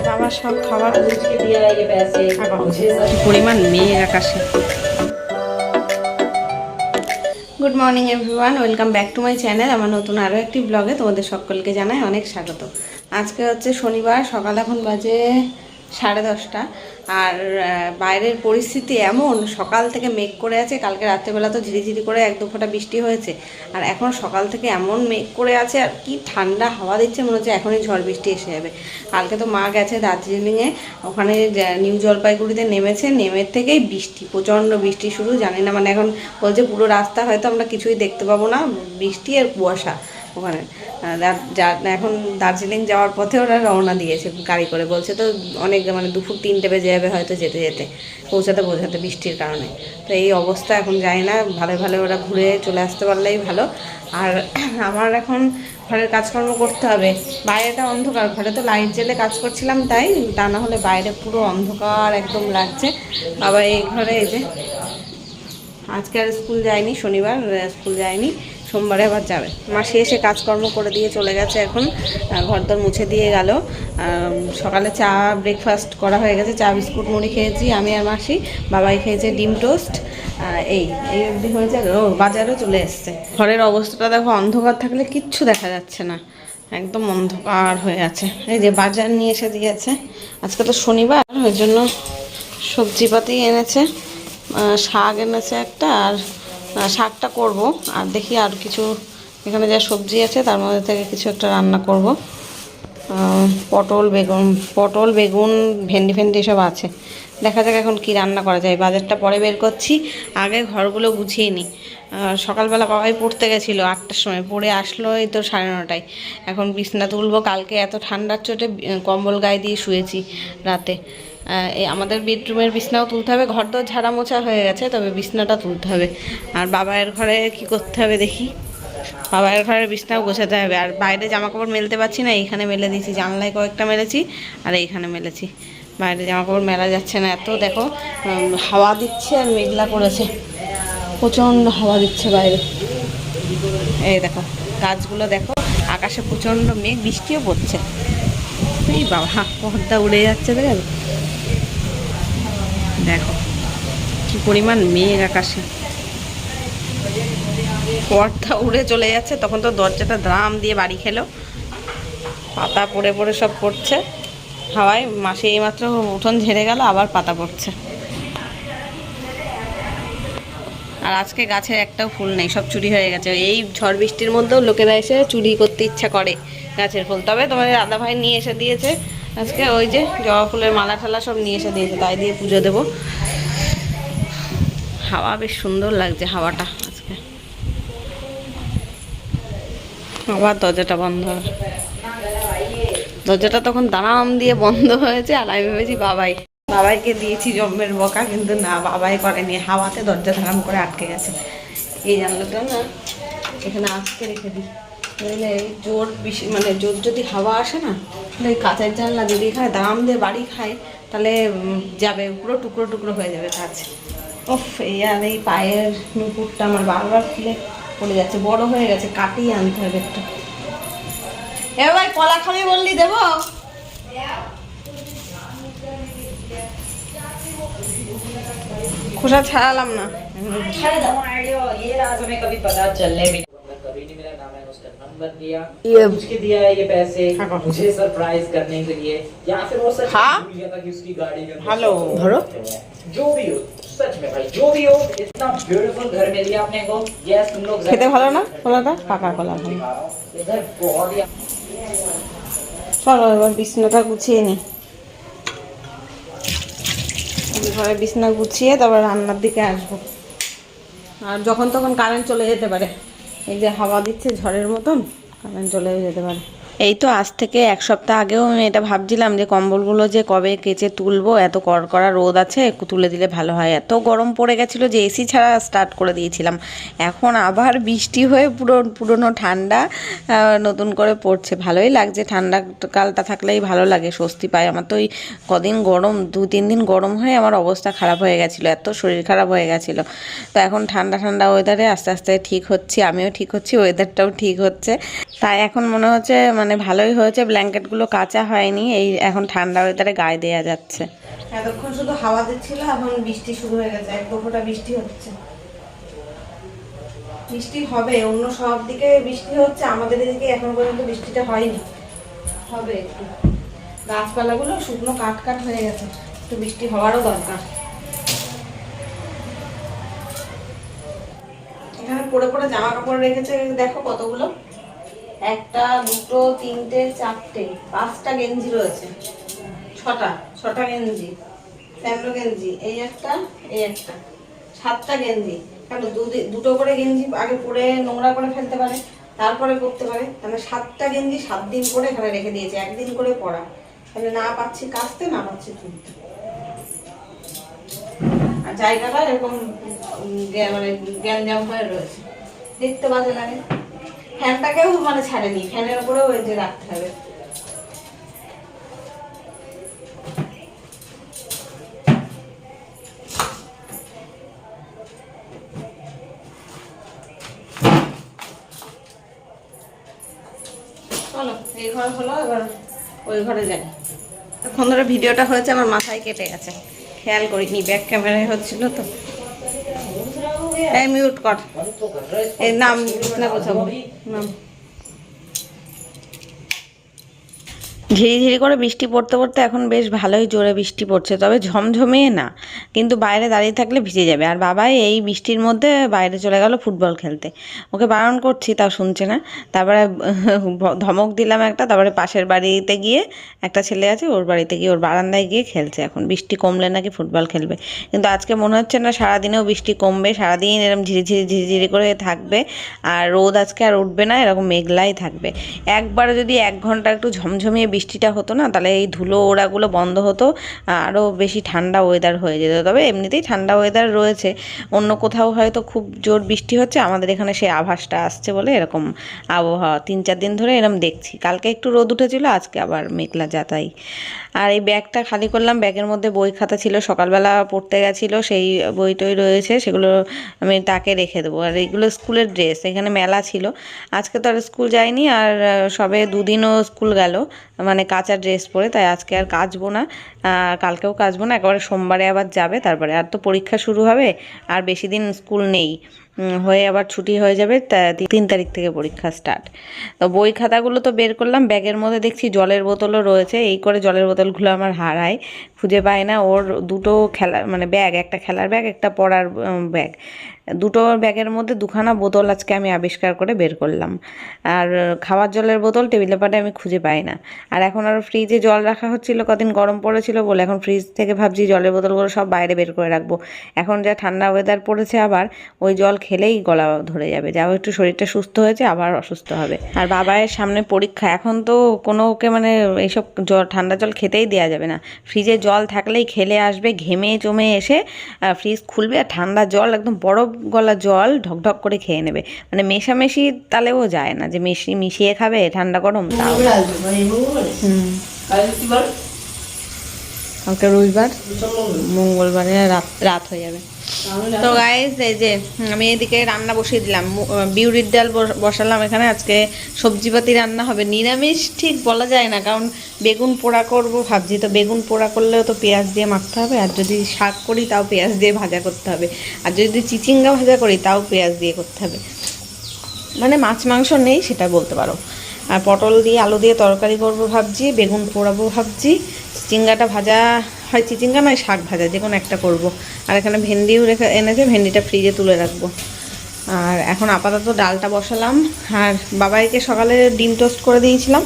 বাবার সব খাবার পরিমাণ মেঘ আকাশে। Good morning everyone, welcome back to my channel. আমার নতুন আরও একটি ব্লগে তোমাদের সকলকে জানাই অনেক স্বাগত। আজকে হচ্ছে শনিবার, সকাল এখন বাজে 10:30। আর বাইরের পরিস্থিতি এমন, সকাল থেকে মেঘ করে আছে। কালকে রাত্রেবেলা তো ঝিরিঝিরি করে 1-2 ফোঁটা বৃষ্টি হয়েছে, আর এখন সকাল থেকে এমন মেঘ করে আছে, আর কি ঠান্ডা হাওয়া দিচ্ছে, মনে হচ্ছে এখনই ঝড় বৃষ্টি এসে যাবে। কালকে তো মা গেছে দার্জিলিংয়ে, ওখানে নিউ জলপাইগুড়িতে নেমেছে, নেমের থেকেই বৃষ্টি, প্রচণ্ড বৃষ্টি শুরু। জানি না, মানে এখন বলছে পুরো রাস্তা হয়তো আমরা কিছুই দেখতে পাবো না, বৃষ্টি আর কুয়াশা ওখানে। এখন দার্জিলিং যাওয়ার পথে ওরা রওনা দিয়েছে গাড়ি করে, বলছে তো অনেক, মানে দুপুর 3টে বেজে যাবে হয়তো যেতে যেতে, পৌঁছাতে বৃষ্টির কারণে। তো এই অবস্থা, এখন যাই না, ভালো ভালো ওরা ঘুরে চলে আসতে পারলেই ভালো। আর আমার এখন ঘরের কাজকর্ম করতে হবে। বাইরেটা অন্ধকার, ঘরে তো লাইট জ্বেলে কাজ করছিলাম, তাই তা না হলে বাইরে পুরো অন্ধকার একদম লাগছে। বাবা এই ঘরে, এই যে আজকে আর স্কুল যায়নি, শনিবার স্কুল যায়নি, সোমবারে আবার যাবে। মাসি এসে কাজকর্ম করে দিয়ে চলে গেছে, এখন ঘরদর মুছে দিয়ে গেল। সকালে চা ব্রেকফাস্ট করা হয়ে গেছে, চা বিস্কুট মুড়ি খেয়েছি আমি আর মাসি। বাবাই খেয়েছে ডিম টোস্ট। এই অবধি হয়েছে, বাজারও চলে এসছে। ঘরের অবস্থাটা দেখো, অন্ধকার থাকলে কিচ্ছু দেখা যাচ্ছে না, একদম অন্ধকার হয়ে আছে। এই যে বাজার নিয়ে এসে দিয়েছে, আজকে তো শনিবার, ওই জন্য সবজিপাতি এনেছে। শাক এনেছে একটা, আর শাকটা করব, আর দেখি আর কিছু এখানে যা সবজি আছে তার মধ্যে থেকে কিছু একটা রান্না করব। পটল বেগুন ভেন্ডি এসব আছে, দেখা যাক এখন কি রান্না করা যায়। বাজারটা পরে বের করছি, আগে ঘরগুলো গুছিয়ে নিই। সকালবেলা বাবাই পড়তে গেছিলো 8টার সময়, পড়ে আসলো এই তো 9:30টায়। এখন বিছনা তুলবো, কালকে এত ঠান্ডার চোটে কম্বল গায়ে দিয়ে শুয়েছি রাতে। এই আমাদের বেডরুমের বিছনাও তুলতে হবে, ঘর তো ঝাড়া মোছা হয়ে গেছে, তবে বিছনাটা তুলতে হবে। আর বাবায়ের ঘরে কি করতে হবে দেখি, বাবায়ের ঘরের বিছনাও গোছাতে হবে। আর বাইরে জামাকাপড় মেলতে পারছি না, এইখানে মেলে দিয়েছি, জানলায় কয়েকটা মেলেছি আর এইখানে মেলেছি। বাইরে জামাকাপড় মেলা যাচ্ছে না, এত দেখো হাওয়া দিচ্ছে আর মেঘলা করেছে, প্রচণ্ড হাওয়া দিচ্ছে বাইরে। এই দেখো গাছগুলো দেখো, আকাশে প্রচণ্ড মেঘ, বৃষ্টিও পড়ছে। এই বাবা, পর্দা উড়ে যাচ্ছে, দেখো কি পরিমাণ মেঘ আকাশে, পর্দা উড়ে চলে যাচ্ছে। তখন তো দরজাটা দ্রাম দিয়ে বাড়ি খেলো, পাতা পড়ে পড়ে সব পড়ছে হাওয়ায়। মাসে এইমাত্র উঠোন ঝেড়ে গেল, আবার পাতা পড়ছে। আর আজকে গাছের একটাও ফুল নেই, সব চুরি হয়ে গেছে। এই ঝড় বৃষ্টির মধ্যেও লোকেরা এসে চুরি করতে ইচ্ছা করে গাছের ফুল। তবে তোমাদের দাদা ভাই নিয়ে এসে দিয়েছে আজকে, ওই যে জবা ফুলের মালা ঠালা সব নিয়ে এসে দিয়েছে, তাই দিয়ে পুজো দেবো। হাওয়া বেশ সুন্দর লাগছে, হাওয়াটা আজকে। আবার দরজাটা বন্ধ হবে, দরজাটা তখন দাঁড়াম দিয়ে বন্ধ হয়েছে। আর আমি ভেবেছি বাবাইকে দিয়েছি জম্মের বকা, কিন্তু না, বাবাই করেনি, হাওয়াতে দরজা ধারাম করে আটকে গেছে। এই জানলাটা না এখানে আটকে রেখে দিই, বুঝলে, জোর বেশি, মানে জোর যদি হাওয়া আসে না, তাহলে এই কাঁচের জানলা যদি এখানে দাম দিয়ে বাড়ি খায়, তাহলে যাবে পুরো টুকরো টুকরো হয়ে যাবে কাঁচ। ওফ, এই আর এই পায়ের নুপুরটা আমার বারবার খুলে পড়ে যাচ্ছে, বড় হয়ে গেছে, কাটিয়ে আনতে হবে একটা। এ ভাই, কলা খাবি বললি দেবো? খোসা ছাড়ালাম না। ভালো ধরো, খেতে ভালো না কলাটা, পাকা কলা ভালো। চলো এবার বিছনাটা গুছিয়ে নি, ঘরে বিছনা গুছিয়ে তারপর রান্নার দিকে আসবো। আর যখন তখন কারেন্ট চলে যেতে পারে, এই যে হাওয়া দিচ্ছে ঝড়ের মতন, কারেন্ট চলে যেতে পারে। এই তো আজ থেকে এক সপ্তাহ আগেও আমি এটা ভাবছিলাম যে কম্বলগুলো যে কবে কেচে তুলবো, এত কড়কড়া রোদ আছে, একটু তুলে দিলে ভালো হয়। এত গরম পড়ে গেছিলো যে এসি ছাড়া স্টার্ট করে দিয়েছিলাম। এখন আবার বৃষ্টি হয়ে পুরনো ঠান্ডা নতুন করে পড়ছে। ভালোই লাগছে, ঠান্ডা কালটা থাকলেই ভালো লাগে, স্বস্তি পায়। আমার তো ওই কদিন গরম, 2-3 দিন গরম হয়ে আমার অবস্থা খারাপ হয়ে গেছিলো, এত শরীর খারাপ হয়ে গেছিলো। তো এখন ঠান্ডা ঠান্ডা ওয়েদারে আস্তে আস্তে ঠিক হচ্ছি, আমিও ঠিক হচ্ছি, ওয়েদারটাও ঠিক হচ্ছে। তাই এখন মনে হচ্ছে মানে ভালোই হয়েছে, ব্ল্যাঙ্কেটগুলো কাঁচা হয়নি, এই এখন ঠান্ডা ওয়েদারে গায়ে দেওয়া যাচ্ছে। এতক্ষণ শুধু হাওয়া দিচ্ছিল, এখন বৃষ্টি শুরু হয়ে গেছে, এক দুপুরটা বৃষ্টি হচ্ছে। বৃষ্টি হবে, অন্য সব দিকে বৃষ্টি হচ্ছে, আমাদের এদিকে এখন পর্যন্ত বৃষ্টিটা হয়নি, হবে একটু। গাছপালাগুলো শুকনো কাট হয়ে গেছে, একটু বৃষ্টি হওয়ারও দরকার। এখানে পরে পরে জামা কাপড় রেখেছে, দেখো কতগুলো, 1, 2, 3, 4, 5টা গেঞ্জি রয়েছে, 6টা গেঞ্জি, স্যান্ডো গেঞ্জি, এই একটা 7টা গেঞ্জি। কেন দুটো করে গেঞ্জি আগে পরে নোংরা করে ফেলতে পারে, তারপরে করতে পারে, তাহলে 7টা গেঞ্জি 7 দিন করে এখানে রেখে দিয়েছে, একদিন করে পরা, তাহলে না পাচ্ছি কাচতে, না পাচ্ছি তুলতে। আর জায়গাটা এরকম মানে গ্যাঞ্জাম হয়ে রয়েছে, দেখতে বাজে লাগে। ফ্যানটাকেও মানে ছাড়েনি, ফ্যানের উপরেও যে রাখতে হবে। চলো, এই ঘর হলো, এবার ওই ঘরে যাই। এখন ধরে ভিডিওটা হয়েছে, আমার মাথায় কেটে গেছে, খেয়াল করিনি, ব্যাক ক্যামেরায় হচ্ছিল তো। এই মিউট কর, এই নাম না বোঝাবো নাম। ঝিরি ঝিরি করে বৃষ্টি পড়তে পড়তে এখন বেশ ভালোই জোরে বৃষ্টি পড়ছে, তবে ঝমঝমিয়ে না, কিন্তু বাইরে দাঁড়িয়ে থাকলে ভিজে যাবে। আর বাবাই এই বৃষ্টির মধ্যে বাইরে চলে গেল ফুটবল খেলতে, ওকে বারণ করছি তাও শুনছে না। তারপরে ধমক দিলাম একটা, তারপরে পাশের বাড়িতে গিয়ে একটা ছেলে আছে, ওর বাড়িতে গিয়ে ওর বারান্দায় গিয়ে খেলছে। এখন বৃষ্টি কমলে নাকি ফুটবল খেলবে, কিন্তু আজকে মনে হচ্ছে না সারাদিনেও বৃষ্টি কমবে, সারাদিন এরকম ঝিরিঝিরি করে থাকবে, আর রোদ আজকে আর উঠবে না, এরকম মেঘলাই থাকবে। একবার যদি 1 ঘন্টা একটু ঝমঝমিয়ে বৃষ্টিটা হতো না, তাহলে এই ধুলো ওড়াগুলো বন্ধ হতো, আরও বেশি ঠান্ডা ওয়েদার হয়ে যেত। তবে এমনিতেই ঠান্ডা ওয়েদার রয়েছে, অন্য কোথাও হয়তো খুব জোর বৃষ্টি হচ্ছে, আমাদের এখানে সেই আভাসটা আসছে বলে এরকম আবহাওয়া 3-4 দিন ধরে এরকম দেখছি। কালকে একটু রোদ উঠেছিল, আজকে আবার মেঘলা যাতাই। আর এই ব্যাগটা খালি করলাম, ব্যাগের মধ্যে বই খাতা ছিল, সকালবেলা পড়তে গেছিলো, সেই বই টই রয়েছে, সেগুলো আমি তাকে রেখে দেবো। আর এইগুলো স্কুলের ড্রেস, এখানে মেলা ছিল, আজকে তো আর স্কুল যায়নি, আর সবে 2 দিনও স্কুল গেল মানে কাঁচা ড্রেস পরে, তাই আজকে আর কাচবো না, কালকেও কাচবো না, একেবারে সোমবারে আবার যাবে। তারপরে আর তো পরীক্ষা শুরু হবে, আর বেশি দিন স্কুল নেই, হয়ে আবার ছুটি হয়ে যাবে, 3 তারিখ থেকে পরীক্ষা স্টার্ট। তো বই খাতাগুলো তো বের করলাম, ব্যাগের মধ্যে দেখছি জলের বোতলও রয়েছে, এই করে জলের বোতলগুলো আমার হারায়, খুঁজে পায় না। ওর দুটো খেলার মানে ব্যাগ, একটা খেলার ব্যাগ, একটা পড়ার ব্যাগ, দুটো ব্যাগের মধ্যে 2খানা বোতল আজকে আমি আবিষ্কার করে বের করলাম। আর খাওয়ার জলের বোতল টেবিলে পাটে আমি খুঁজে পাই না। আর এখন আর ফ্রিজে জল রাখা হচ্ছিল, কদিন গরম পড়েছিল বলে, এখন ফ্রিজ থেকে ভাবছি জলের বোতলগুলো সব বাইরে বের করে রাখবো। এখন যা ঠান্ডা ওয়েদার পড়েছে, আবার ওই জল খেলেই গলা ধরে যাবে, যাও একটু শরীরটা সুস্থ হয়েছে, আবার অসুস্থ হবে। আর বাবায়ের সামনে পরীক্ষা, এখন তো কোনো ওকে মানে এইসব ঠান্ডা জল খেতেই দেওয়া যাবে না। ফ্রিজে জল থাকলেই খেলে আসবে, ঘেমে জমে এসে ফ্রিজ খুলবে, আর ঠান্ডা জল একদম বরফ গলা জল ঢকঢক করে খেয়ে নেবে, মানে মেশামেশি তালেও যায় না যে মিশিয়ে খাবে ঠান্ডা গরম। তাও কালকে রবিবার, মঙ্গলবারে রাত হয়ে যাবে। তো গাইস, এই যে আমি এদিকে রান্না বসিয়ে দিলাম, বিউলির ডাল বসালাম এখানে। আজকে সবজিপাতি রান্না হবে, নিরামিষ ঠিক বলা যায় না, কারণ বেগুন পোড়া করব ভাবছি, তো বেগুন পোড়া করলেও তো পেঁয়াজ দিয়ে মাখতে হবে, আর যদি শাক করি তাও পেঁয়াজ দিয়ে ভাজা করতে হবে, আর যদি চিচিঙ্গা ভাজা করি তাও পেঁয়াজ দিয়ে করতে হবে, মানে মাছ মাংস নেই সেটা বলতে পারো। আর পটল দিয়ে আলু দিয়ে তরকারি করবো ভাবছি, বেগুন পোড়াবো ভাবছি, চিচিঙ্গাটা ভাজা হয়, চিচিঙ্গা নয় শাক ভাজা, যে কোনো একটা করব। আর এখানে ভেন্ডিও এনেছে, ভেন্ডিটা ফ্রিজে তুলে রাখবো। আর এখন আপাতত ডালটা বসালাম, আর বাবাইকে সকালে ডিম টোস্ট করে দিয়েছিলাম,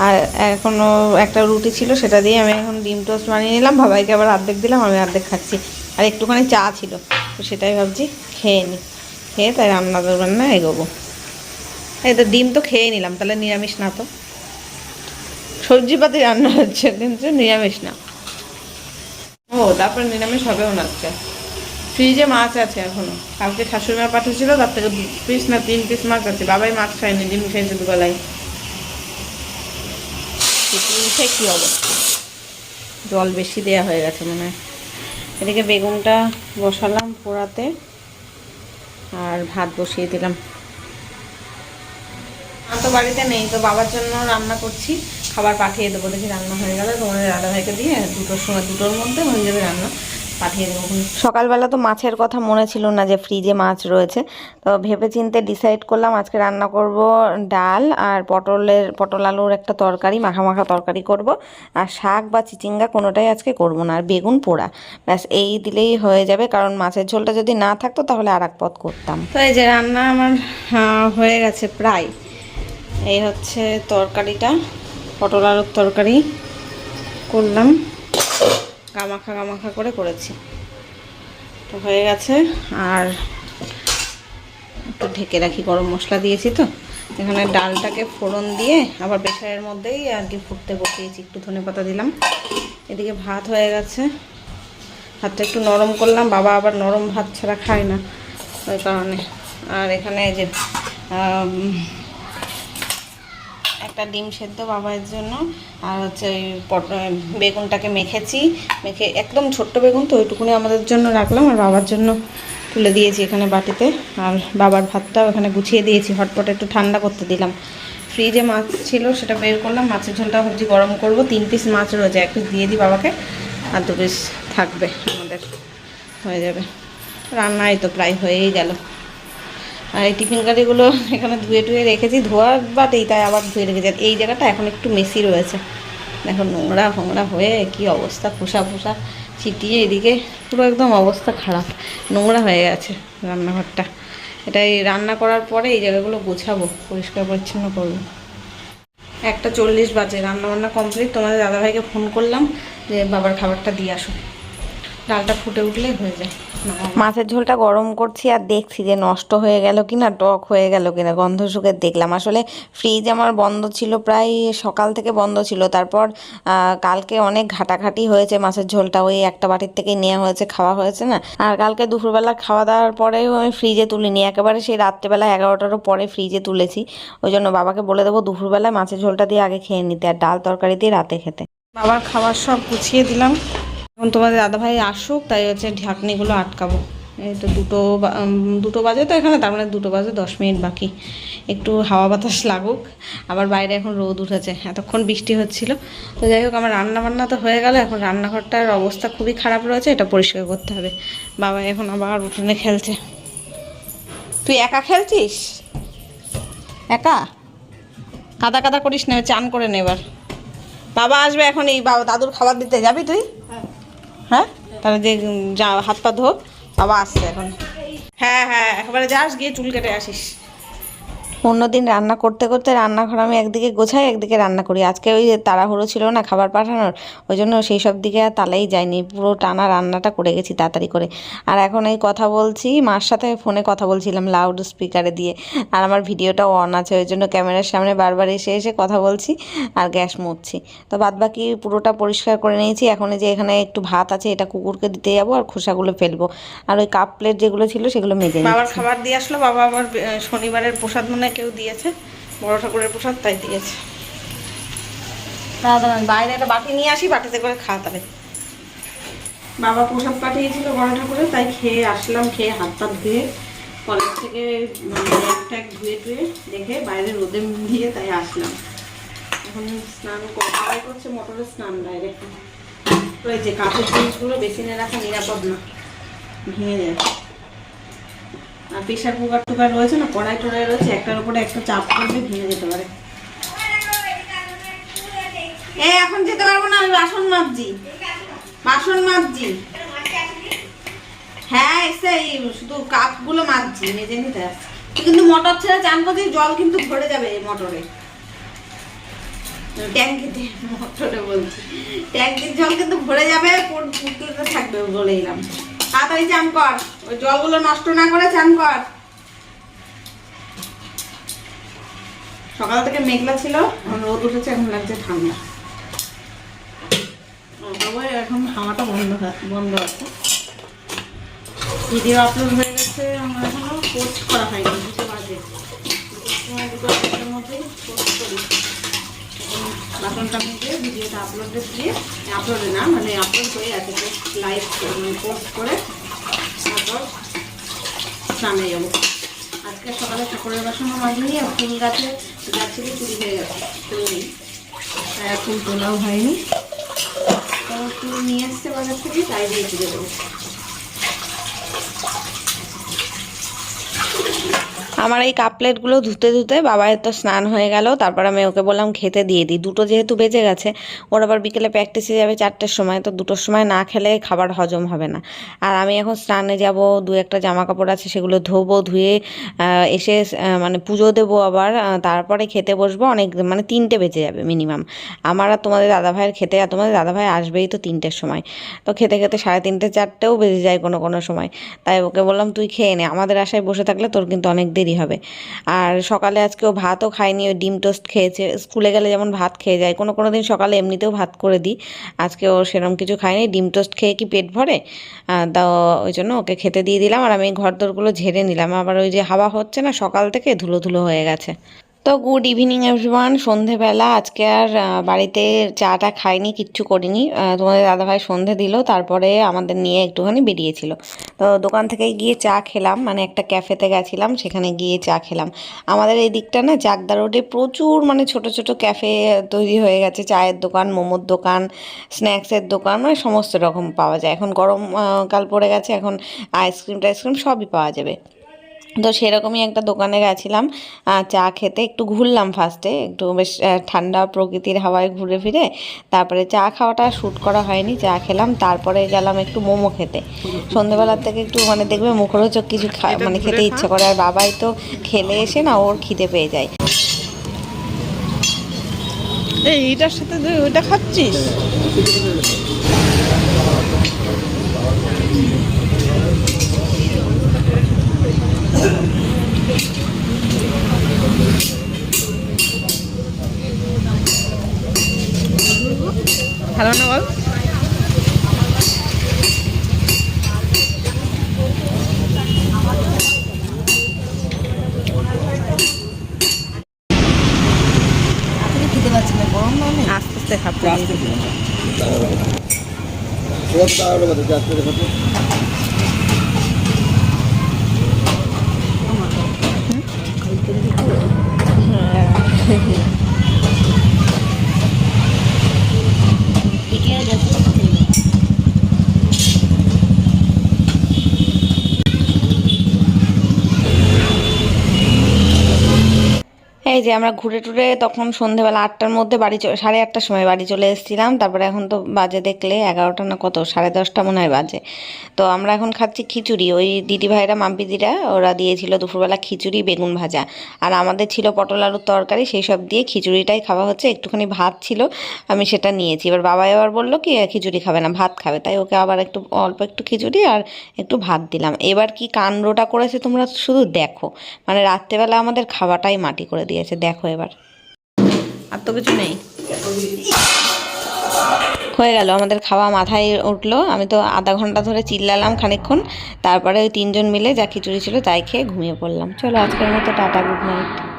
আর এখনও একটা রুটি ছিল, সেটা দিয়ে আমি এখন ডিম টোস্ট বানিয়ে নিলাম, বাবাইকে আবার অর্ধেক দিলাম, আমি অর্ধেক খাচ্ছি। আর একটুখানি চা ছিল, তো সেটাই ভাবছি খেয়ে নিই, খেয়ে তাই রান্না এগোবো। এই তো ডিম তো খেয়ে নিলাম, তাহলে নিরামিষ না তো। সবজিপাতি রান্না হচ্ছে, কিন্তু নিরামিষ না। ও তারপর নিরামিষ হবেও না আজকে। ফ্রিজে মাছ আছে এখনো, কালকে শাশুড়ি মা পাঠিয়েছিল, তার থেকে 2 পিস না 3 পিস মাছ আছে। বাবাই মাছ খায়নি, ডিম খাইছে দুবেলায়। উঠে কি অবস্থা, জল বেশি দেয়া হয়ে গেছে মনে হয়। এদিকে বেগুনটা বসালাম পোড়াতে, আর ভাত বসিয়ে দিলাম। তো বাড়িতে নেই, তো বাবার জন্য রান্না করছি, খাবার পাঠিয়ে দেবো। দেখি রান্না হয়ে গেলে তোমাদের দাদাভাইকে দিয়ে 2টোর সময়, 2টোর মধ্যে হয়ে যাবে রান্না, পাঠিয়ে দেবো। সকালবেলা তো মাছের কথা মনে ছিল না যে ফ্রিজে মাছ রয়েছে, তো ভেবে চিন্তে ডিসাইড করলাম আজকে রান্না করব ডাল আর পটল আলুর একটা তরকারি, মাখা মাখা তরকারি করব, আর শাক বা চিচিঙ্গা কোনোটাই আজকে করব না, আর বেগুন পোড়া, ব্যাস এই দিলেই হয়ে যাবে। কারণ মাছের ঝোলটা যদি না থাকতো তাহলে আর এক পদ করতাম। তো এই যে রান্না আমার হয়ে গেছে প্রায়। এই হচ্ছে তরকারিটা, পটল আলুর তরকারি করলাম, গামাখা গামাখা করে করেছি, তো হয়ে গেছে। আর একটু ঢেকে রাখি, গরম মশলা দিয়েছি তো। এখানে ডালটাকে ফোড়ন দিয়ে আবার প্রেসারের মধ্যেই আর কি ফুটতে বসিয়েছি, একটু ধনেপাতা দিলাম। এদিকে ভাত হয়ে গেছে, ভাতটা একটু নরম করলাম, বাবা আবার নরম ভাত ছাড়া খায় না, ওই কারণে। আর এখানে যে একটা ডিম সেদ্ধ বাবার জন্য, আর হচ্ছে ওই বেগুনটাকে মেখে একদম ছোট্ট বেগুন তো, ওইটুকুনি আমাদের জন্য রাখলাম, আর বাবার জন্য তুলে দিয়েছি এখানে বাটিতে। আর বাবার ভাতটাও এখানে গুছিয়ে দিয়েছি, হটপটে একটু ঠান্ডা করতে দিলাম। ফ্রিজে মাছ ছিল, সেটা বের করলাম, মাছের ঝোলটা ভাবছি গরম করব। 3 পিস মাছ রয়েছে, 1 পিস দিয়ে দিই বাবাকে, আর 2 পিস থাকবে আমাদের, হয়ে যাবে। রান্নাই তো প্রায় হয়েই গেল। আর এই টিফিন কারিগুলো এখানে ধুয়ে টুয়ে রেখেছি, ধোয়ার বাটেই তাই আবার ধুয়ে রেখেছি। আর এই জায়গাটা এখন একটু মেসি রয়েছে, দেখো নোংরা ফোংরা হয়ে কি অবস্থা, ফুসা ফুসা ছিটিয়ে, এদিকে পুরো একদম অবস্থা খারাপ, নোংরা হয়ে গেছে রান্নাঘরটা। এটাই রান্না করার পরে এই জায়গাগুলো গোছাবো, পরিষ্কার পরিচ্ছন্ন করবো। 1:40 বাজে, রান্নাবান্না কমপ্লিট। তোমাদের দাদাভাইকে ফোন করলাম যে বাবার খাবারটা দিয়ে আসো, ডালটা ফুটে উঠলেই হয়ে যায়। মাছের ঝোলটা গরম করছি আর দেখছি যে নষ্ট হয়ে গেল কিনা, টক হয়ে গেল কিনা, গন্ধ শুকে দেখলাম। আসলে ফ্রিজ আমার বন্ধ ছিল, প্রায় সকাল থেকে বন্ধ ছিল। তারপর কালকে অনেক ঘাটাঘাটি হয়েছে, মাছের ঝোলটা ওই একটা বাটির থেকেই নেওয়া হয়েছে, খাওয়া হয়েছে না। আর কালকে দুপুরবেলা খাওয়া দাওয়ার পরেও আমি ফ্রিজে তুলিনি, একেবারে সেই রাত্রেবেলা 11টারও পরে ফ্রিজে তুলেছি। ওই জন্য বাবাকে বলে দেবো দুপুরবেলায় মাছের ঝোলটা দিয়ে আগে খেয়ে নিতে, আর ডাল তরকারি দিয়ে রাতে খেতে। বাবার খাবার সব গুছিয়ে দিলাম, এখন তোমাদের দাদাভাই আসুক, তাই হচ্ছে ঢাকনিগুলো আটকাবো। এই তো 2টো বাজে তো এখানে, তার মানে 2টো বাজে 10 মিনিট বাকি, একটু হাওয়া বাতাস লাগুক। আবার বাইরে এখন রোদ উঠেছে, এতক্ষণ বৃষ্টি হচ্ছিল। তো যাই হোক, আমার রান্না বান্না তো হয়ে গেল, এখন রান্নাঘরটার অবস্থা খুবই খারাপ রয়েছে, এটা পরিষ্কার করতে হবে। বাবা এখন আবার উঠোনে খেলছে। তুই একা খেলছিস? একা কাদা কাদা করিস না, চান করে নে এবার। বাবা আসবে এখন, এই বাবা দাদুর খাবার দিতে যাবি তুই? হ্যাঁ, তাহলে যে যা হাত পা ধো, বাবা আসছে এখন। হ্যাঁ হ্যাঁ, একবারে যাস, গিয়ে চুল কেটে আসিস। অন্যদিন রান্না করতে করতে রান্নাঘর আমি একদিকে গোছাই, একদিকে রান্না করি। আজকে ওই তাড়াহুড়ো ছিল না খাবার পাঠানোর, ওই জন্য সেই সব দিকে আর তালেই যায়নি, পুরো টানা রান্নাটা করে গেছি তাড়াতাড়ি করে। আর এখন এই কথা বলছি, মার সাথে ফোনে কথা বলছিলাম লাউড স্পিকারে দিয়ে, আর আমার ভিডিওটাও অন আছে, ওই জন্য ক্যামেরার সামনে বারবার এসে এসে কথা বলছি আর গ্যাস মুছছি। তো বাদবাকি পুরোটা পরিষ্কার করে নিয়েছি। এখন এই যে এখানে একটু ভাত আছে, এটা কুকুরকে দিতে যাবো, আর খোসাগুলো ফেলবো। আর ওই কাপ প্লেট যেগুলো ছিল সেগুলো মেজে নিচ্ছি। বাবার খাবার দিয়ে আসলো, বাবা আবার শনিবারের প্রসাদ মনে কেউ দিয়েছে, বড় ঠাকুরের প্রসাদ, তাই দিয়েছে। দাদা বাইরে একটা বাটি নিয়ে আসি, বাটিতে করে খাওয়া তাহলে। বাবা প্রসাদ পাঠিয়েছিল বড় ঠাকুরের, তাই খেয়ে আসলাম, খেয়ে হাত পা ধুয়ে কলেজ থেকে এক ধুয়ে টুয়ে রেখে বাইরে রোদে দিয়ে তাই আসলাম। এখন স্নান করছে, মোটরের স্নান ডাইরেক্ট। তো এই যে কাঠের জিনিসগুলো বেসিনে রাখা নিরাপদ না, ভেঙে যায়। আর প্রেশার কুকার টুকার রয়েছে না, কড়াই টড়াই রয়েছে, একটার উপরে একটা চাপ করলে ভেঙে যেতে পারে। এখন যেতে পারবো না, আমি বাসন মাজছি। হ্যাঁ, সেই শুধু কাপগুলো মাজছি, মেজে নিতে। কিন্তু মোটর ছেড়ে চান করছি, জল কিন্তু ভরে যাবে মোটরে, ট্যাঙ্কিতে, মোটরে বলছি, ট্যাঙ্কির জল কিন্তু ভরে যাবে, থাকবে বলে এলাম। তাড়াতাড়ি চান কর, ওই জলগুলো নষ্ট না করে চান কর। সকাল থেকে মেঘলা ছিল, এখন রোদ উঠেছে, এখন লাগছে ঠান্ডা। তবে এখন হাওয়াটা বন্ধ আছে। ভিডিও আপলোড হয়ে গেছে, আমরা এখনো পোস্ট করা হয়নি। 2টা বাজে, 2টার মধ্যেই পোস্ট করি। বাটনটা মেজে ভিডিওটা আপলোডে দিয়ে, আপলোডে না মানে আপলোড হয়ে আছে, লাইভ পোস্ট করে তারপর স্নানে যাবো। আজকে সকালে ঠাকুরের বাসনও মাজিনি, আর ফুল গাছে যাচ্ছিল চুরি হয়ে গেছে, ফুল নেই, ফুল তোলাও হয়নি। তো ফুল নিয়ে এসছে বাজার থেকে, তাই দিয়ে পুজো দেবো। আমার এই কাপ প্লেটগুলো ধুতে ধুতে বাবার তো স্নান হয়ে গেল। তারপর আমি ওকে বললাম খেতে দিয়ে দিই, 2টো যেহেতু বেজে গেছে, ওর আবার বিকেলে প্র্যাকটিসে যাবে 4টের সময়, তো 2টোর সময় না খেলে খাবার হজম হবে না। আর আমি এখন স্নানে যাব, 2-1টা জামা কাপড় আছে সেগুলো ধোবো, ধুয়ে এসে মানে পুজো দেবো আবার, তারপরে খেতে বসবো। অনেক মানে 3টে বেজে যাবে মিনিমাম আমার আর তোমাদের দাদাভাইয়ের খেতে। আর তোমাদের দাদাভাই আসবেই তো 3টের সময়, তো খেতে খেতে 3:30 4টেও বেজে যায় কোনো কোনো সময়। তাই ওকে বললাম তুই খেয়ে নে, আমাদের আশায় বসে থাকলে তোর কিন্তু অনেক দেরি হবে। আর সকালে আজকে ও ভাতও খায়নি, ওই ডিম টোস্ট খেয়েছে। স্কুলে গেলে যেমন ভাত খেয়ে যায়, কোনো কোনো দিন সকালে এমনিতেও ভাত করে দিই, আজকে ও সেরকম কিছু খায়নি। ডিম টোস্ট খেয়ে কি পেট ভরে? তা ওই জন্য ওকে খেতে দিয়ে দিলাম। আর আমি ঘর দোরগুলো ঝেড়ে নিলাম, আবার ওই যে হাওয়া হচ্ছে না সকাল থেকে, ধুলো ধুলো হয়ে গেছে। তো গুড ইভিনিং এভরিওয়ান। সন্ধেবেলা আজকে আর বাড়িতে চাটা খাইনি, কিচ্ছু করিনি। তোমাদের দাদাভাই সন্ধে দিল, তারপরে আমাদের নিয়ে একটুখানি বেরিয়েছিল। তো দোকান থেকে গিয়ে চা খেলাম, মানে একটা ক্যাফেতে গেছিলাম, সেখানে গিয়ে চা খেলাম। আমাদের এই দিকটা না চাকদা রোডে প্রচুর মানে ছোট ছোট ক্যাফে তৈরি হয়ে গেছে, চায়ের দোকান, মোমোর দোকান, স্ন্যাক্সের দোকান, মানে সমস্ত রকম পাওয়া যায়। এখন গরম কাল পড়ে গেছে, এখন আইসক্রিম টাইসক্রিম সবই পাওয়া যাবে। তো সেরকমই একটা দোকানে গেছিলাম চা খেতে। একটু ঘুরলাম ফার্স্টে, একটু বেশ ঠান্ডা প্রকৃতির হাওয়ায় ঘুরে ফিরে, তারপরে চা খাওয়াটা শ্যুট করা হয়নি, চা খেলাম। তারপরে গেলাম একটু মোমো খেতে। সন্ধ্যেবেলার থেকে একটু মানে দেখবে মুখরোচক কিছু মানে খেতে ইচ্ছে করে। আর বাবাই তো খেলে এসে না ওর খিদে পেয়ে যায়। এইটার সাথে তুই ওইটা খাচ্ছিস? ভালো না বল? খেতে পাচ্ছি না, গরম না, আস্তে আস্তে খাবো। এই যে আমরা ঘুরে টুরে তখন সন্ধেবেলা 8টার মধ্যে বাড়ি 8:30টার সময় বাড়ি চলে এসেছিলাম। তারপরে এখন তো বাজে দেখলে 11টা না কত, 10:30টা মনে হয় বাজে। তো আমরা এখন খাচ্ছি খিচুড়ি। ওই দিদি ভাইরা মাম্পিদিরা ওরা দিয়েছিল দুপুরবেলা খিচুড়ি বেগুন ভাজা, আর আমাদের ছিল পটল আলুর তরকারি, সেই সব দিয়ে খিচুড়িটাই খাওয়া হচ্ছে। একটুখানি ভাত ছিল, আমি সেটা নিয়েছি। এবার বাবা আবার বললো কি খিচুড়ি খাবে না, ভাত খাবে, তাই ওকে আবার একটু অল্প একটু খিচুড়ি আর একটু ভাত দিলাম। এবার কি কাণ্ডটা করেছে তোমরা শুধু দেখো, মানে রাত্রেবেলা আমাদের খাওয়াটাই মাটি করে দিয়েছে। দেখো এবার আর তো কিছু নেই, হয়ে গেল আমাদের খাওয়া, মাথায় উঠলো। আমি তো আধা ঘন্টা ধরে চিল্লালাম খানিকক্ষণ, তারপরে ওই 3জন মিলে যা খিচুড়ি ছিল তাই খেয়ে ঘুমিয়ে পড়লাম। চলো আজকের মতো টাটা, গুড নাইট।